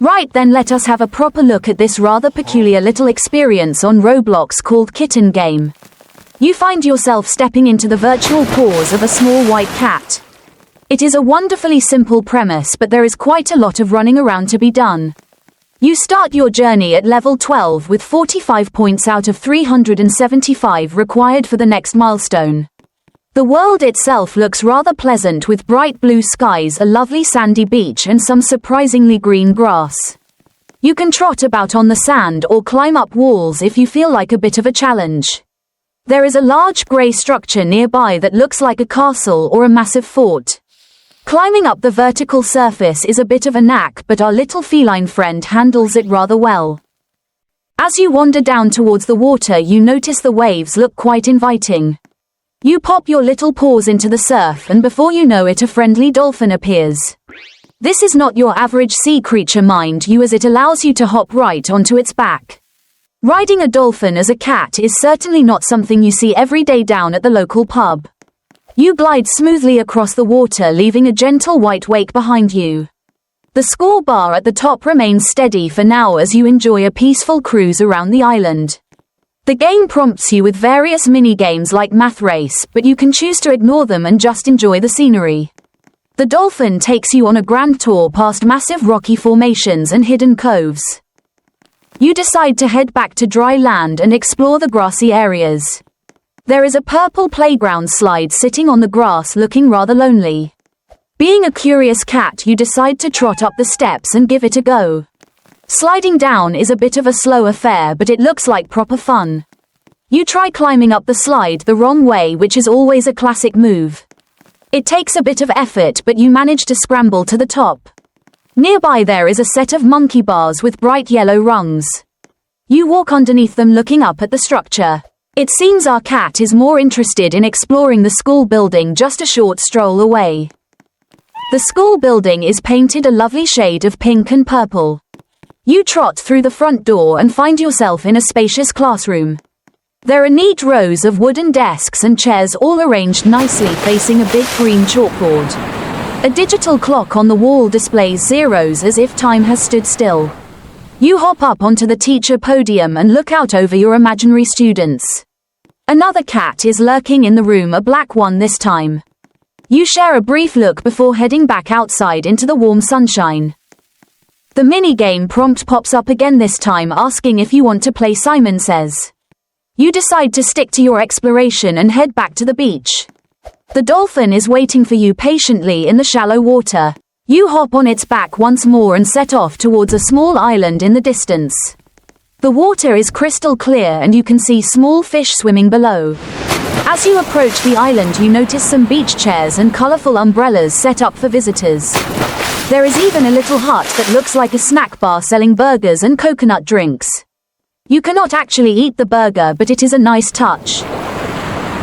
Right then, let us have a proper look at this rather peculiar little experience on Roblox called Kitten game. You find yourself stepping into the virtual paws of a small white cat. It is a wonderfully simple premise, but there is quite a lot of running around to be done. You start your journey at level 12 with 45 points out of 375 required for the next milestone. The world itself looks rather pleasant with bright blue skies, a lovely sandy beach and some surprisingly green grass. You can trot about on the sand or climb up walls if you feel like a bit of a challenge. There is a large grey structure nearby that looks like a castle or a massive fort. Climbing up the vertical surface is a bit of a knack, but our little feline friend handles it rather well. As you wander down towards the water, you notice the waves look quite inviting. You pop your little paws into the surf, and before you know it, a friendly dolphin appears. This is not your average sea creature, mind you, as it allows you to hop right onto its back. Riding a dolphin as a cat is certainly not something you see every day down at the local pub. You glide smoothly across the water, leaving a gentle white wake behind you. The score bar at the top remains steady for now as you enjoy a peaceful cruise around the island. The game prompts you with various mini-games like Math Race, but you can choose to ignore them and just enjoy the scenery. The dolphin takes you on a grand tour past massive rocky formations and hidden coves. You decide to head back to dry land and explore the grassy areas. There is a purple playground slide sitting on the grass, looking rather lonely. Being a curious cat, you decide to trot up the steps and give it a go. Sliding down is a bit of a slow affair, but it looks like proper fun. You try climbing up the slide the wrong way, which is always a classic move. It takes a bit of effort, but you manage to scramble to the top. Nearby there is a set of monkey bars with bright yellow rungs. You walk underneath them, looking up at the structure. It seems our cat is more interested in exploring the school building just a short stroll away. The school building is painted a lovely shade of pink and purple. You trot through the front door and find yourself in a spacious classroom. There are neat rows of wooden desks and chairs all arranged nicely facing a big green chalkboard. A digital clock on the wall displays zeros as if time has stood still. You hop up onto the teacher podium and look out over your imaginary students. Another cat is lurking in the room, a black one this time. You share a brief look before heading back outside into the warm sunshine. The mini-game prompt pops up again, this time asking if you want to play Simon Says. You decide to stick to your exploration and head back to the beach. The dolphin is waiting for you patiently in the shallow water. You hop on its back once more and set off towards a small island in the distance. The water is crystal clear and you can see small fish swimming below. As you approach the island, you notice some beach chairs and colorful umbrellas set up for visitors. There is even a little hut that looks like a snack bar selling burgers and coconut drinks. You cannot actually eat the burger, but it is a nice touch.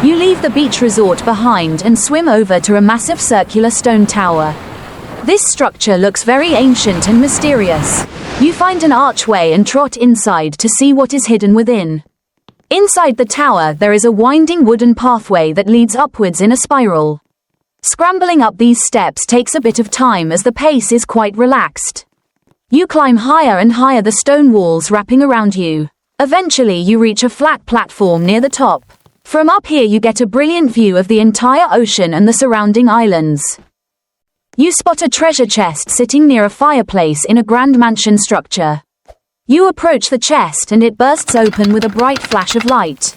You leave the beach resort behind and swim over to a massive circular stone tower. This structure looks very ancient and mysterious. You find an archway and trot inside to see what is hidden within. Inside the tower, there is a winding wooden pathway that leads upwards in a spiral. Scrambling up these steps takes a bit of time as the pace is quite relaxed. You climb higher and higher, the stone walls wrapping around you. Eventually, you reach a flat platform near the top. From up here, you get a brilliant view of the entire ocean and the surrounding islands. You spot a treasure chest sitting near a fireplace in a grand mansion structure. You approach the chest and it bursts open with a bright flash of light.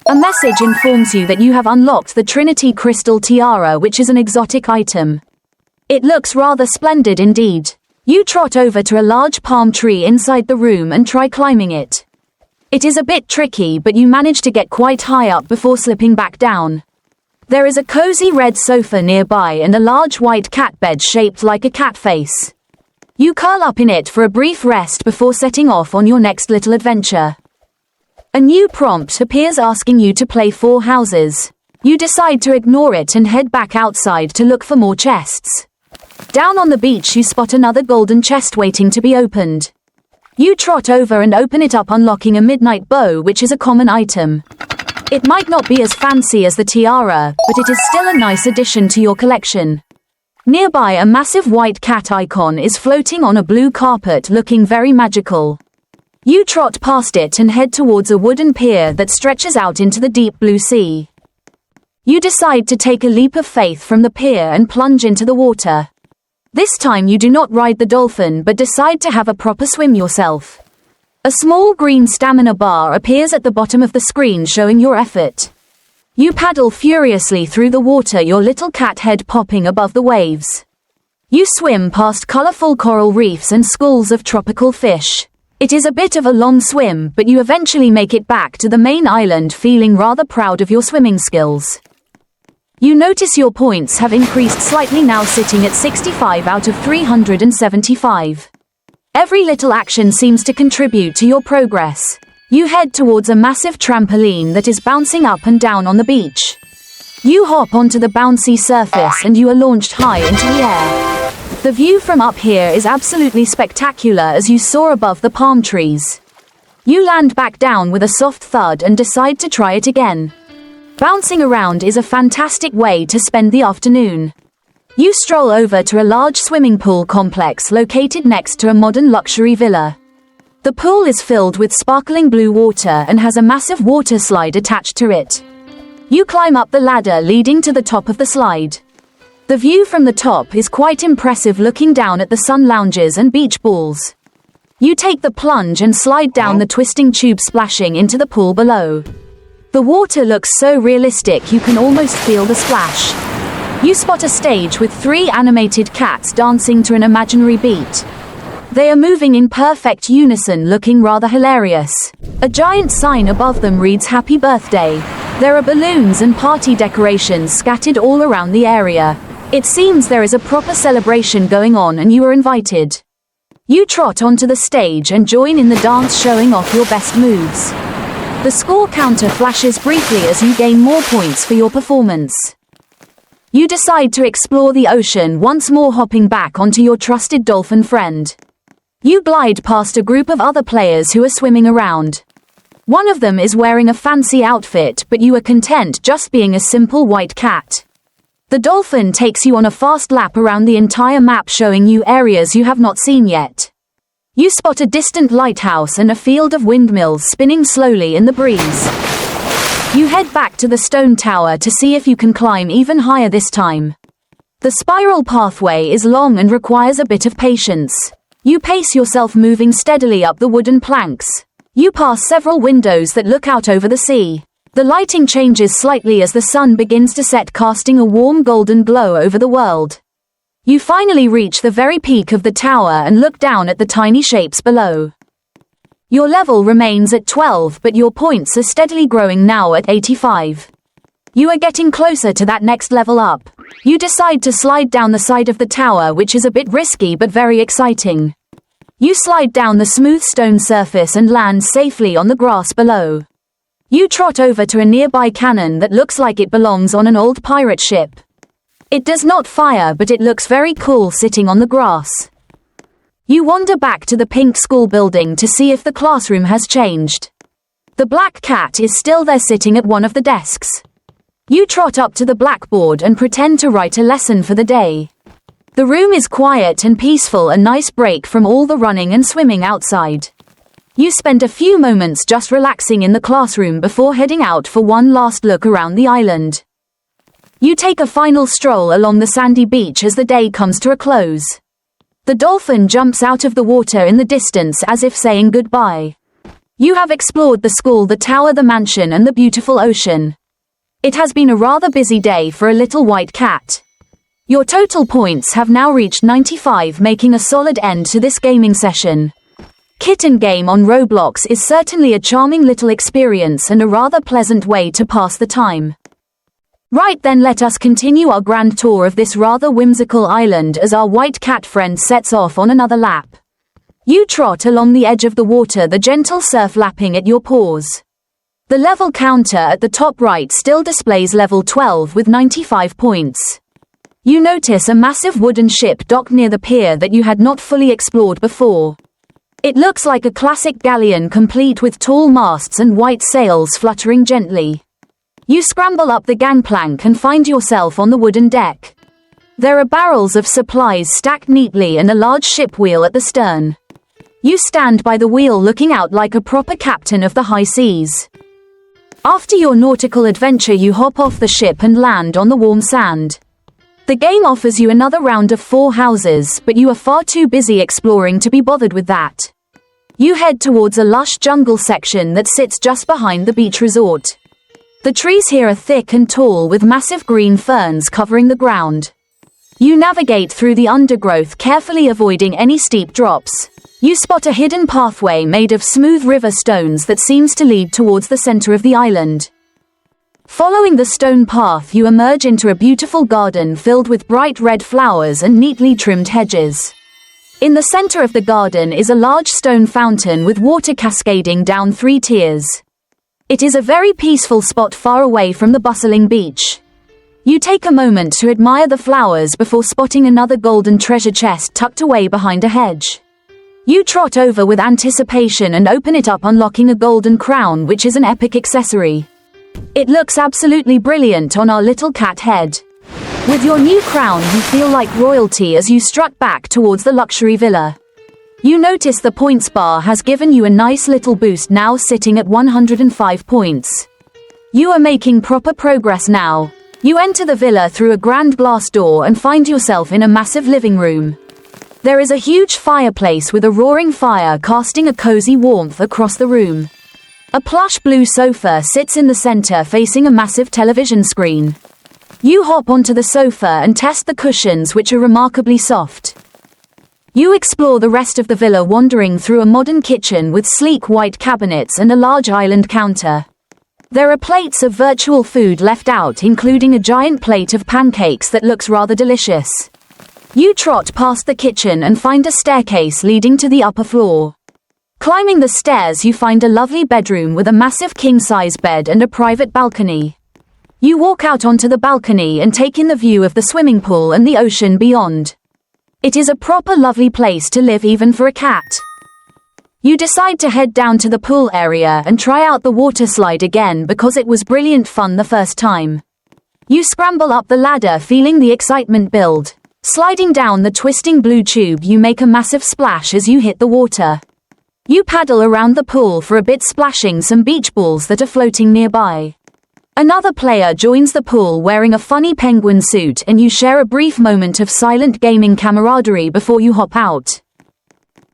A message informs you that you have unlocked the Trinity Crystal Tiara, which is an exotic item. It looks rather splendid indeed. You trot over to a large palm tree inside the room and try climbing it. It is a bit tricky, but you manage to get quite high up before slipping back down. There is a cozy red sofa nearby and a large white cat bed shaped like a cat face. You curl up in it for a brief rest before setting off on your next little adventure. A new prompt appears asking you to play 4 houses. You decide to ignore it and head back outside to look for more chests. Down on the beach, you spot another golden chest waiting to be opened. You trot over and open it up, unlocking a midnight bow, which is a common item. It might not be as fancy as the tiara, but it is still a nice addition to your collection. Nearby, a massive white cat icon is floating on a blue carpet, looking very magical. You trot past it and head towards a wooden pier that stretches out into the deep blue sea. You decide to take a leap of faith from the pier and plunge into the water. This time you do not ride the dolphin but decide to have a proper swim yourself. A small green stamina bar appears at the bottom of the screen showing your effort. You paddle furiously through the water, your little cat head popping above the waves. You swim past colorful coral reefs and schools of tropical fish. It is a bit of a long swim, but you eventually make it back to the main island feeling rather proud of your swimming skills. You notice your points have increased slightly, now sitting at 65 out of 375. Every little action seems to contribute to your progress. You head towards a massive trampoline that is bouncing up and down on the beach. You hop onto the bouncy surface and you are launched high into the air. The view from up here is absolutely spectacular as you soar above the palm trees. You land back down with a soft thud and decide to try it again. Bouncing around is a fantastic way to spend the afternoon. You stroll over to a large swimming pool complex located next to a modern luxury villa. The pool is filled with sparkling blue water and has a massive water slide attached to it. You climb up the ladder leading to the top of the slide. The view from the top is quite impressive, looking down at the sun lounges and beach balls. You take the plunge and slide down the twisting tube, splashing into the pool below. The water looks so realistic you can almost feel the splash. You spot a stage with 3 animated cats dancing to an imaginary beat. They are moving in perfect unison, looking rather hilarious. A giant sign above them reads "Happy Birthday." There are balloons and party decorations scattered all around the area. It seems there is a proper celebration going on and you are invited. You trot onto the stage and join in the dance, showing off your best moves. The score counter flashes briefly as you gain more points for your performance. You decide to explore the ocean once more, hopping back onto your trusted dolphin friend. You glide past a group of other players who are swimming around. One of them is wearing a fancy outfit, but you are content just being a simple white cat. The dolphin takes you on a fast lap around the entire map, showing you areas you have not seen yet. You spot a distant lighthouse and a field of windmills spinning slowly in the breeze. You head back to the stone tower to see if you can climb even higher this time. The spiral pathway is long and requires a bit of patience. You pace yourself, moving steadily up the wooden planks. You pass several windows that look out over the sea. The lighting changes slightly as the sun begins to set, casting a warm golden glow over the world. You finally reach the very peak of the tower and look down at the tiny shapes below. Your level remains at 12, but your points are steadily growing, now at 85. You are getting closer to that next level up. You decide to slide down the side of the tower, which is a bit risky but very exciting. You slide down the smooth stone surface and land safely on the grass below. You trot over to a nearby cannon that looks like it belongs on an old pirate ship. It does not fire, but it looks very cool sitting on the grass. You wander back to the pink school building to see if the classroom has changed. The black cat is still there, sitting at one of the desks. You trot up to the blackboard and pretend to write a lesson for the day. The room is quiet and peaceful, a nice break from all the running and swimming outside. You spend a few moments just relaxing in the classroom before heading out for one last look around the island. You take a final stroll along the sandy beach as the day comes to a close. The dolphin jumps out of the water in the distance as if saying goodbye. You have explored the school, the tower, the mansion, and the beautiful ocean. It has been a rather busy day for a little white cat. Your total points have now reached 95, making a solid end to this gaming session. Kitten game on Roblox is certainly a charming little experience and a rather pleasant way to pass the time. Right then, let us continue our grand tour of this rather whimsical island as our white cat friend sets off on another lap. You trot along the edge of the water, the gentle surf lapping at your paws. The level counter at the top right still displays level 12 with 95 points. You notice a massive wooden ship docked near the pier that you had not fully explored before. It looks like a classic galleon, complete with tall masts and white sails fluttering gently. You scramble up the gangplank and find yourself on the wooden deck. There are barrels of supplies stacked neatly and a large ship wheel at the stern. You stand by the wheel looking out like a proper captain of the high seas. After your nautical adventure, you hop off the ship and land on the warm sand. The game offers you another round of 4 houses, but you are far too busy exploring to be bothered with that. You head towards a lush jungle section that sits just behind the beach resort. The trees here are thick and tall with massive green ferns covering the ground. You navigate through the undergrowth, carefully avoiding any steep drops. You spot a hidden pathway made of smooth river stones that seems to lead towards the center of the island. Following the stone path, you emerge into a beautiful garden filled with bright red flowers and neatly trimmed hedges. In the center of the garden is a large stone fountain with water cascading down 3 tiers. It is a very peaceful spot far away from the bustling beach. You take a moment to admire the flowers before spotting another golden treasure chest tucked away behind a hedge. You trot over with anticipation and open it up, unlocking a golden crown, which is an epic accessory. It looks absolutely brilliant on our little cat head. With your new crown, you feel like royalty as you strut back towards the luxury villa. You notice the points bar has given you a nice little boost, now sitting at 105 points. You are making proper progress now. You enter the villa through a grand glass door and find yourself in a massive living room. There is a huge fireplace with a roaring fire casting a cozy warmth across the room. A plush blue sofa sits in the center facing a massive television screen. You hop onto the sofa and test the cushions, which are remarkably soft. You explore the rest of the villa, wandering through a modern kitchen with sleek white cabinets and a large island counter. There are plates of virtual food left out, including a giant plate of pancakes that looks rather delicious. You trot past the kitchen and find a staircase leading to the upper floor. Climbing the stairs, you find a lovely bedroom with a massive king-size bed and a private balcony. You walk out onto the balcony and take in the view of the swimming pool and the ocean beyond. It is a proper lovely place to live, even for a cat. You decide to head down to the pool area and try out the water slide again because it was brilliant fun the first time. You scramble up the ladder, feeling the excitement build. Sliding down the twisting blue tube, you make a massive splash as you hit the water. You paddle around the pool for a bit, splashing some beach balls that are floating nearby. Another player joins the pool wearing a funny penguin suit, and you share a brief moment of silent gaming camaraderie before you hop out.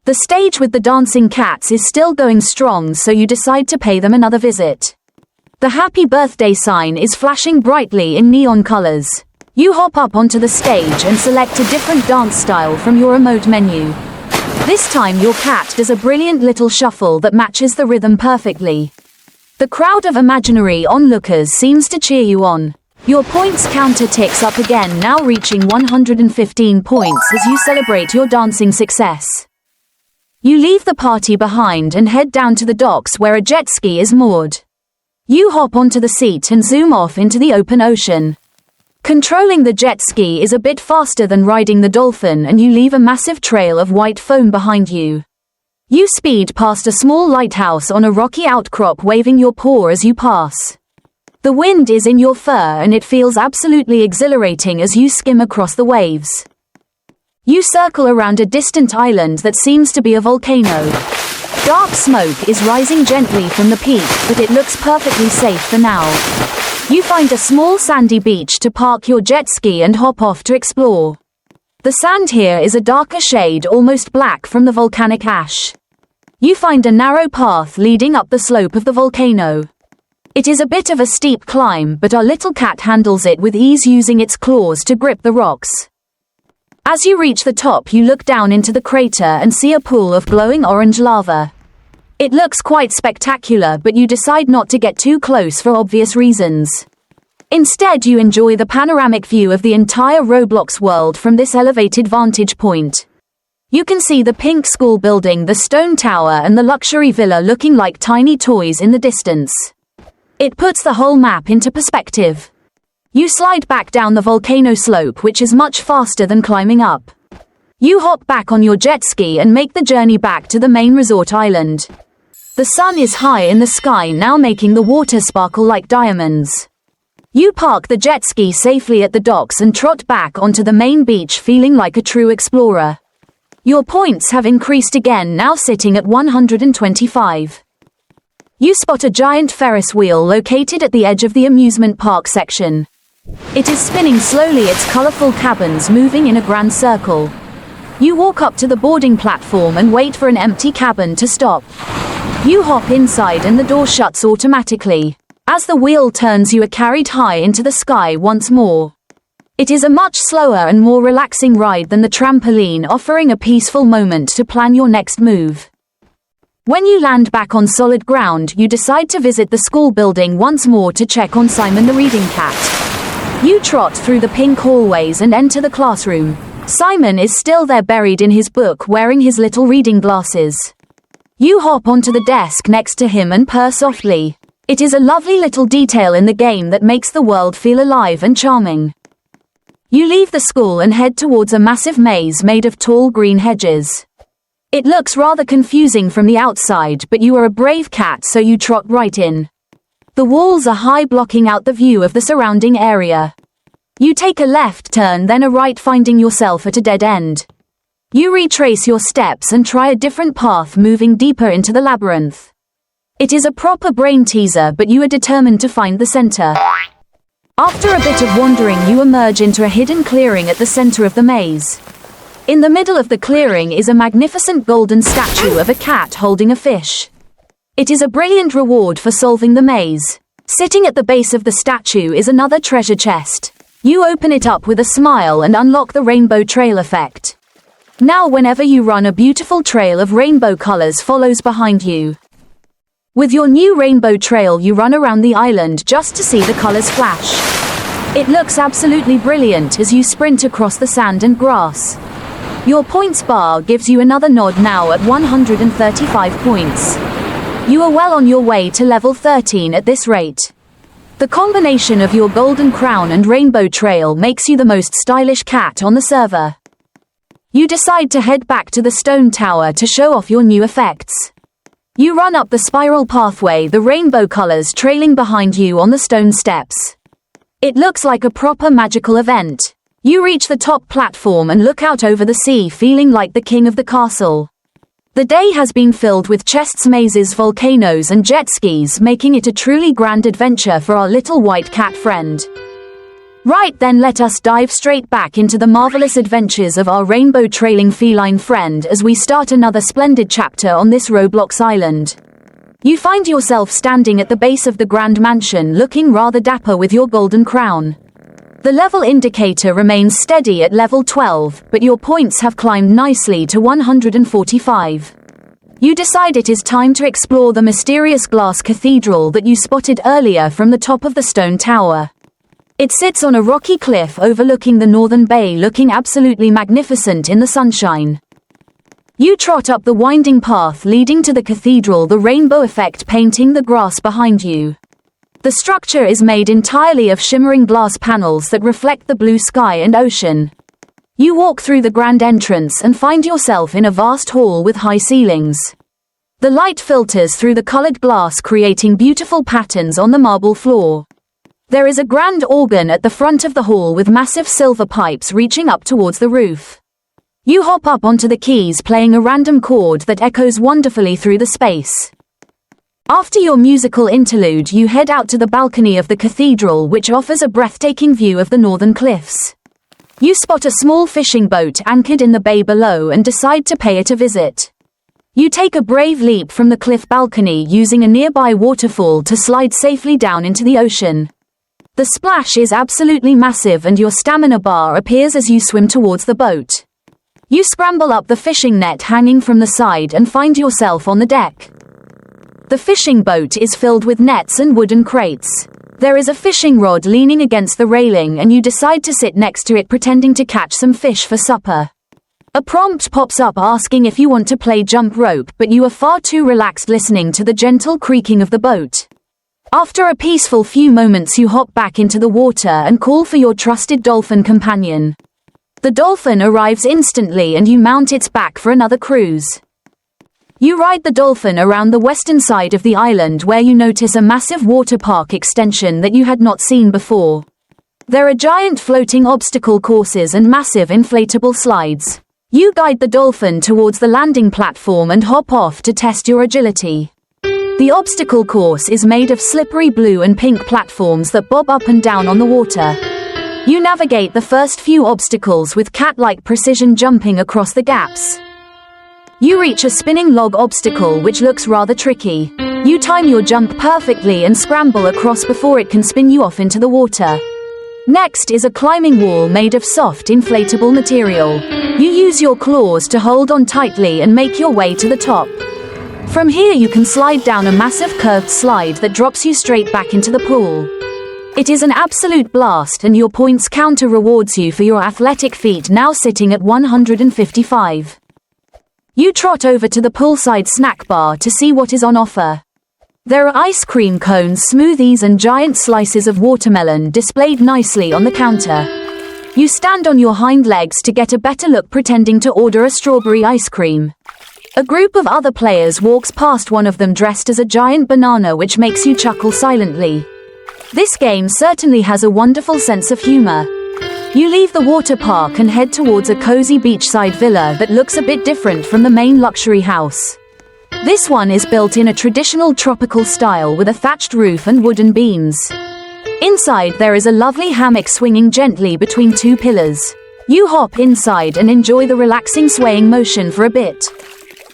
The stage with the dancing cats is still going strong, so you decide to pay them another visit. The happy birthday sign is flashing brightly in neon colors. You hop up onto the stage and select a different dance style from your emote menu. This time your cat does a brilliant little shuffle that matches the rhythm perfectly. The crowd of imaginary onlookers seems to cheer you on. Your points counter ticks up again, now reaching 115 points as you celebrate your dancing success. You leave the party behind and head down to the docks where a jet ski is moored. You hop onto the seat and zoom off into the open ocean. Controlling the jet ski is a bit faster than riding the dolphin, and you leave a massive trail of white foam behind you. You speed past a small lighthouse on a rocky outcrop, waving your paw as you pass. The wind is in your fur and it feels absolutely exhilarating as you skim across the waves. You circle around a distant island that seems to be a volcano. Dark smoke is rising gently from the peak, but it looks perfectly safe for now. You find a small sandy beach to park your jet ski and hop off to explore. The sand here is a darker shade, almost black from the volcanic ash. You find a narrow path leading up the slope of the volcano. It is a bit of a steep climb, but our little cat handles it with ease, using its claws to grip the rocks. As you reach the top, you look down into the crater and see a pool of glowing orange lava. It looks quite spectacular, but you decide not to get too close for obvious reasons. Instead, you enjoy the panoramic view of the entire Roblox world from this elevated vantage point. You can see the pink school building, the stone tower, and the luxury villa looking like tiny toys in the distance. It puts the whole map into perspective. You slide back down the volcano slope, which is much faster than climbing up. You hop back on your jet ski and make the journey back to the main resort island. The sun is high in the sky now, making the water sparkle like diamonds. You park the jet ski safely at the docks and trot back onto the main beach feeling like a true explorer. Your points have increased again, now sitting at 125. You spot a giant Ferris wheel located at the edge of the amusement park section. It is spinning slowly, its colorful cabins moving in a grand circle. You walk up to the boarding platform and wait for an empty cabin to stop. You hop inside and the door shuts automatically. As the wheel turns, you are carried high into the sky once more. It is a much slower and more relaxing ride than the trampoline, offering a peaceful moment to plan your next move. When you land back on solid ground, you decide to visit the school building once more to check on Simon the reading cat. You trot through the pink hallways and enter the classroom. Simon is still there, buried in his book, wearing his little reading glasses. You hop onto the desk next to him and purr softly. It is a lovely little detail in the game that makes the world feel alive and charming. You leave the school and head towards a massive maze made of tall green hedges. It looks rather confusing from the outside, but you are a brave cat, so you trot right in. The walls are high, blocking out the view of the surrounding area. You take a left turn, then a right, finding yourself at a dead end. You retrace your steps and try a different path, moving deeper into the labyrinth. It is a proper brain teaser, but you are determined to find the center. After a bit of wandering, you emerge into a hidden clearing at the center of the maze. In the middle of the clearing is a magnificent golden statue of a cat holding a fish. It is a brilliant reward for solving the maze. Sitting at the base of the statue is another treasure chest. You open it up with a smile and unlock the rainbow trail effect. Now whenever you run, a beautiful trail of rainbow colors follows behind you. With your new rainbow trail, you run around the island just to see the colors flash. It looks absolutely brilliant as you sprint across the sand and grass. Your points bar gives you another nod, now at 135 points. You are well on your way to level 13 at this rate. The combination of your golden crown and rainbow trail makes you the most stylish cat on the server. You decide to head back to the stone tower to show off your new effects. You run up the spiral pathway, the rainbow colors trailing behind you on the stone steps. It looks like a proper magical event. You reach the top platform and look out over the sea, feeling like the king of the castle. The day has been filled with chests, mazes, volcanoes and jet skis, making it a truly grand adventure for our little white cat friend. Right then, let us dive straight back into the marvelous adventures of our rainbow trailing feline friend as we start another splendid chapter on this Roblox island. You find yourself standing at the base of the grand mansion, looking rather dapper with your golden crown. The level indicator remains steady at level 12, but your points have climbed nicely to 145. You decide it is time to explore the mysterious glass cathedral that you spotted earlier from the top of the stone tower. It sits on a rocky cliff overlooking the northern bay, looking absolutely magnificent in the sunshine. You trot up the winding path leading to the cathedral, the rainbow effect painting the grass behind you. The structure is made entirely of shimmering glass panels that reflect the blue sky and ocean. You walk through the grand entrance and find yourself in a vast hall with high ceilings. The light filters through the colored glass, creating beautiful patterns on the marble floor. There is a grand organ at the front of the hall with massive silver pipes reaching up towards the roof. You hop up onto the keys, playing a random chord that echoes wonderfully through the space. After your musical interlude, you head out to the balcony of the cathedral, which offers a breathtaking view of the northern cliffs. You spot a small fishing boat anchored in the bay below and decide to pay it a visit. You take a brave leap from the cliff balcony, using a nearby waterfall to slide safely down into the ocean. The splash is absolutely massive and your stamina bar appears as you swim towards the boat. You scramble up the fishing net hanging from the side and find yourself on the deck. The fishing boat is filled with nets and wooden crates. There is a fishing rod leaning against the railing and you decide to sit next to it, pretending to catch some fish for supper. A prompt pops up asking if you want to play jump rope, but you are far too relaxed listening to the gentle creaking of the boat. After a peaceful few moments, you hop back into the water and call for your trusted dolphin companion. The dolphin arrives instantly and you mount its back for another cruise. You ride the dolphin around the western side of the island where you notice a massive water park extension that you had not seen before. There are giant floating obstacle courses and massive inflatable slides. You guide the dolphin towards the landing platform and hop off to test your agility. The obstacle course is made of slippery blue and pink platforms that bob up and down on the water. You navigate the first few obstacles with cat-like precision jumping across the gaps. You reach a spinning log obstacle which looks rather tricky. You time your jump perfectly and scramble across before it can spin you off into the water. Next is a climbing wall made of soft inflatable material. You use your claws to hold on tightly and make your way to the top. From here you can slide down a massive curved slide that drops you straight back into the pool. It is an absolute blast and your points counter rewards you for your athletic feat, now sitting at 155. You trot over to the poolside snack bar to see what is on offer. There are ice cream cones, smoothies and giant slices of watermelon displayed nicely on the counter. You stand on your hind legs to get a better look, pretending to order a strawberry ice cream. A group of other players walks past, one of them dressed as a giant banana, which makes you chuckle silently. This game certainly has a wonderful sense of humor. You leave the water park and head towards a cozy beachside villa that looks a bit different from the main luxury house. This one is built in a traditional tropical style with a thatched roof and wooden beams. Inside there is a lovely hammock swinging gently between two pillars. You hop inside and enjoy the relaxing swaying motion for a bit.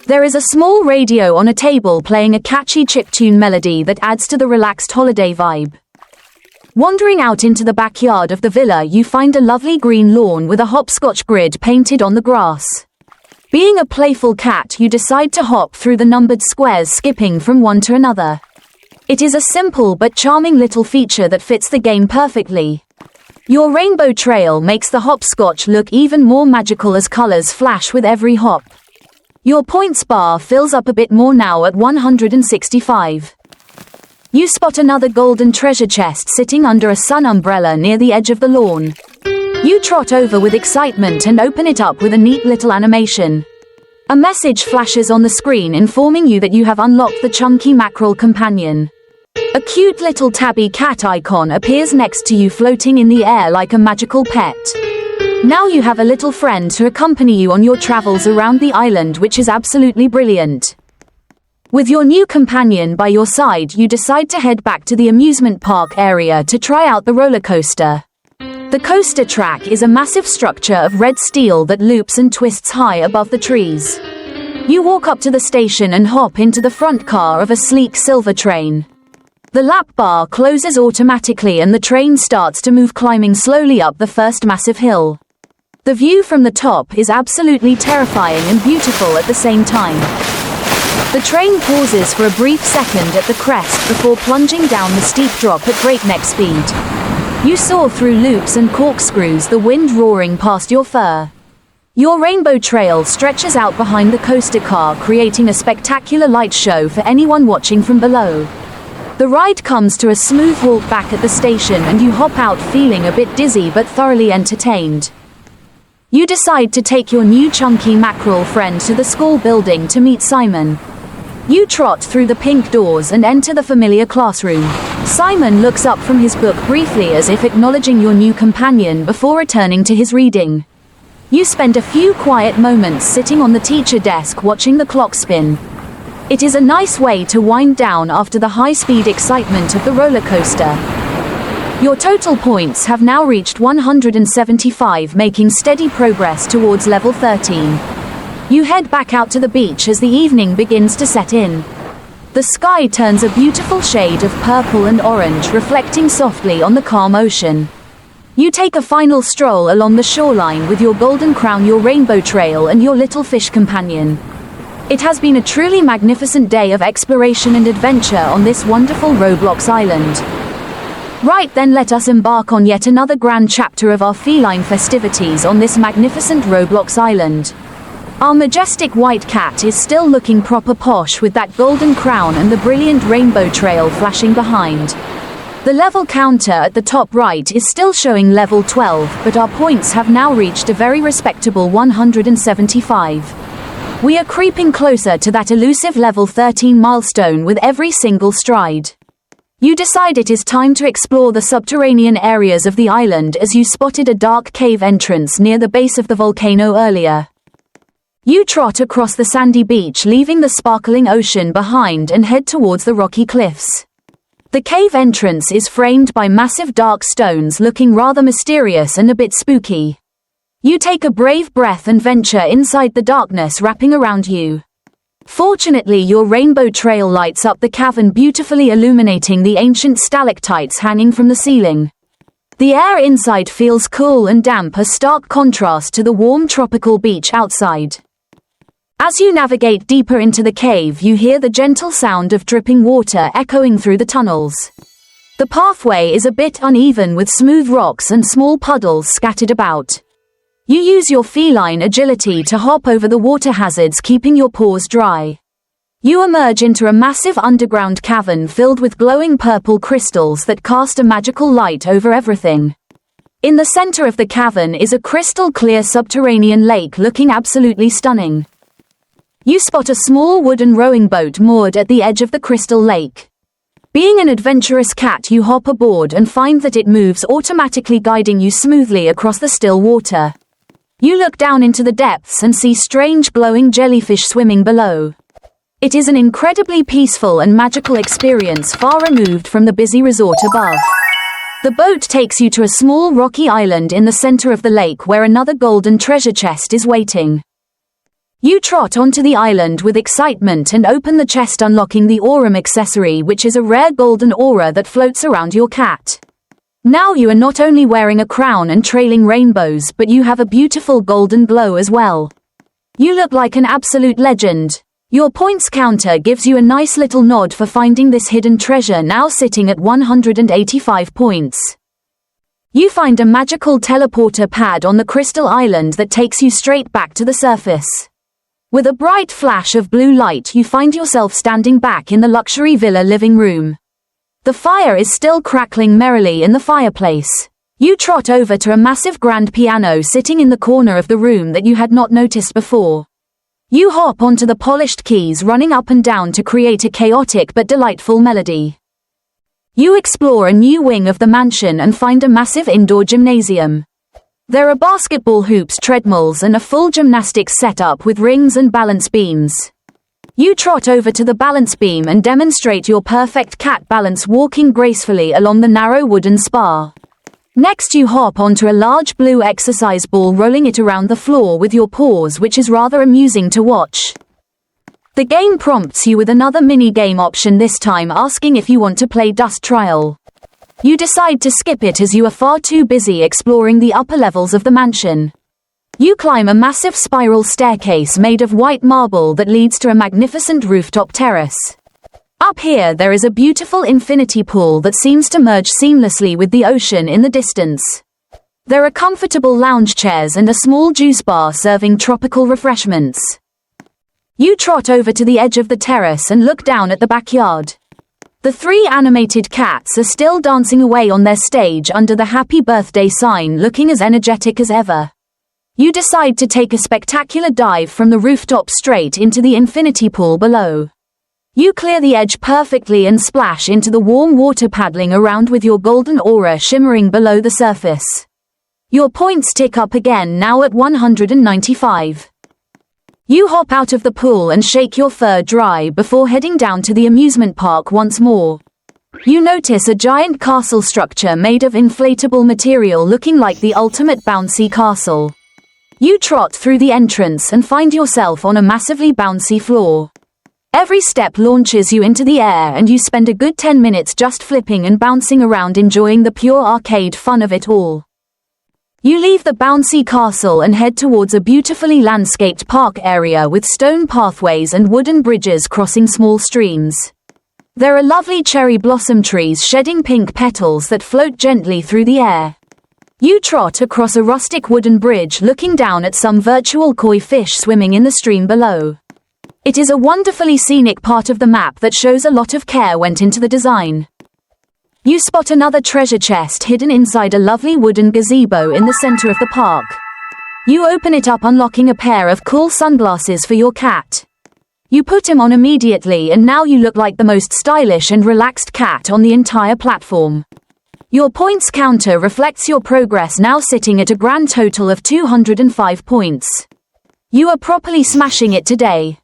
There is a small radio on a table playing a catchy chiptune melody that adds to the relaxed holiday vibe. Wandering out into the backyard of the villa, you find a lovely green lawn with a hopscotch grid painted on the grass. Being a playful cat, you decide to hop through the numbered squares, skipping from one to another. It is a simple but charming little feature that fits the game perfectly. Your rainbow trail makes the hopscotch look even more magical as colors flash with every hop. Your points bar fills up a bit more, now at 165. You spot another golden treasure chest sitting under a sun umbrella near the edge of the lawn. You trot over with excitement and open it up with a neat little animation. A message flashes on the screen informing you that you have unlocked the chunky mackerel companion. A cute little tabby cat icon appears next to you, floating in the air like a magical pet. Now you have a little friend to accompany you on your travels around the island, which is absolutely brilliant. With your new companion by your side, you decide to head back to the amusement park area to try out the roller coaster. The coaster track is a massive structure of red steel that loops and twists high above the trees. You walk up to the station and hop into the front car of a sleek silver train. The lap bar closes automatically and the train starts to move, climbing slowly up the first massive hill. The view from the top is absolutely terrifying and beautiful at the same time. The train pauses for a brief second at the crest before plunging down the steep drop at breakneck speed. You soar through loops and corkscrews, the wind roaring past your fur. Your rainbow trail stretches out behind the coaster car, creating a spectacular light show for anyone watching from below. The ride comes to a smooth halt back at the station and you hop out feeling a bit dizzy but thoroughly entertained. You decide to take your new chunky mackerel friend to the school building to meet Simon. You trot through the pink doors and enter the familiar classroom. Simon looks up from his book briefly as if acknowledging your new companion before returning to his reading. You spend a few quiet moments sitting on the teacher desk watching the clock spin. It is a nice way to wind down after the high-speed excitement of the roller coaster. Your total points have now reached 175, making steady progress towards level 13. You head back out to the beach as the evening begins to set in. The sky turns a beautiful shade of purple and orange, reflecting softly on the calm ocean. You take a final stroll along the shoreline with your golden crown, your rainbow trail and your little fish companion. It has been a truly magnificent day of exploration and adventure on this wonderful Roblox island. Right then, let us embark on yet another grand chapter of our feline festivities on this magnificent Roblox island. Our majestic white cat is still looking proper posh with that golden crown and the brilliant rainbow trail flashing behind. The level counter at the top right is still showing level 12, but our points have now reached a very respectable 175. We are creeping closer to that elusive level 13 milestone with every single stride. You decide it is time to explore the subterranean areas of the island as you spotted a dark cave entrance near the base of the volcano earlier. You trot across the sandy beach, leaving the sparkling ocean behind, and head towards the rocky cliffs. The cave entrance is framed by massive dark stones, looking rather mysterious and a bit spooky. You take a brave breath and venture inside the darkness wrapping around you. Fortunately, your rainbow trail lights up the cavern, beautifully illuminating the ancient stalactites hanging from the ceiling. The air inside feels cool and damp, a stark contrast to the warm tropical beach outside. As you navigate deeper into the cave, you hear the gentle sound of dripping water echoing through the tunnels. The pathway is a bit uneven, with smooth rocks and small puddles scattered about. You use your feline agility to hop over the water hazards, keeping your paws dry. You emerge into a massive underground cavern filled with glowing purple crystals that cast a magical light over everything. In the center of the cavern is a crystal-clear subterranean lake looking absolutely stunning. You spot a small wooden rowing boat moored at the edge of the crystal lake. Being an adventurous cat, you hop aboard and find that it moves automatically, guiding you smoothly across the still water. You look down into the depths and see strange glowing jellyfish swimming below. It is an incredibly peaceful and magical experience, far removed from the busy resort above. The boat takes you to a small rocky island in the center of the lake where another golden treasure chest is waiting. You trot onto the island with excitement and open the chest, unlocking the aurum accessory, which is a rare golden aura that floats around your cat. Now you are not only wearing a crown and trailing rainbows, but you have a beautiful golden glow as well. You look like an absolute legend. Your points counter gives you a nice little nod for finding this hidden treasure, now sitting at 185 points. You find a magical teleporter pad on the crystal island that takes you straight back to the surface. With a bright flash of blue light, you find yourself standing back in the luxury villa living room. The fire is still crackling merrily in the fireplace. You trot over to a massive grand piano sitting in the corner of the room that you had not noticed before. You hop onto the polished keys, running up and down to create a chaotic but delightful melody. You explore a new wing of the mansion and find a massive indoor gymnasium. There are basketball hoops, treadmills, and a full gymnastics setup with rings and balance beams. You trot over to the balance beam and demonstrate your perfect cat balance, walking gracefully along the narrow wooden spar. Next, you hop onto a large blue exercise ball, rolling it around the floor with your paws, which is rather amusing to watch. The game prompts you with another mini-game option, this time asking if you want to play Dust Trial. You decide to skip it as you are far too busy exploring the upper levels of the mansion. You climb a massive spiral staircase made of white marble that leads to a magnificent rooftop terrace. Up here, there is a beautiful infinity pool that seems to merge seamlessly with the ocean in the distance. There are comfortable lounge chairs and a small juice bar serving tropical refreshments. You trot over to the edge of the terrace and look down at the backyard. The three animated cats are still dancing away on their stage under the happy birthday sign, looking as energetic as ever. You decide to take a spectacular dive from the rooftop straight into the infinity pool below. You clear the edge perfectly and splash into the warm water, paddling around with your golden aura shimmering below the surface. Your points tick up again, now at 195. You hop out of the pool and shake your fur dry before heading down to the amusement park once more. You notice a giant castle structure made of inflatable material, looking like the ultimate bouncy castle. You trot through the entrance and find yourself on a massively bouncy floor. Every step launches you into the air, and you spend a good 10 minutes just flipping and bouncing around, enjoying the pure arcade fun of it all. You leave the bouncy castle and head towards a beautifully landscaped park area with stone pathways and wooden bridges crossing small streams. There are lovely cherry blossom trees shedding pink petals that float gently through the air. You trot across a rustic wooden bridge, looking down at some virtual koi fish swimming in the stream below. It is a wonderfully scenic part of the map that shows a lot of care went into the design. You spot another treasure chest hidden inside a lovely wooden gazebo in the center of the park. You open it up, unlocking a pair of cool sunglasses for your cat. You put him on immediately, and now you look like the most stylish and relaxed cat on the entire platform. Your points counter reflects your progress, now sitting at a grand total of 205 points. You are properly smashing it today.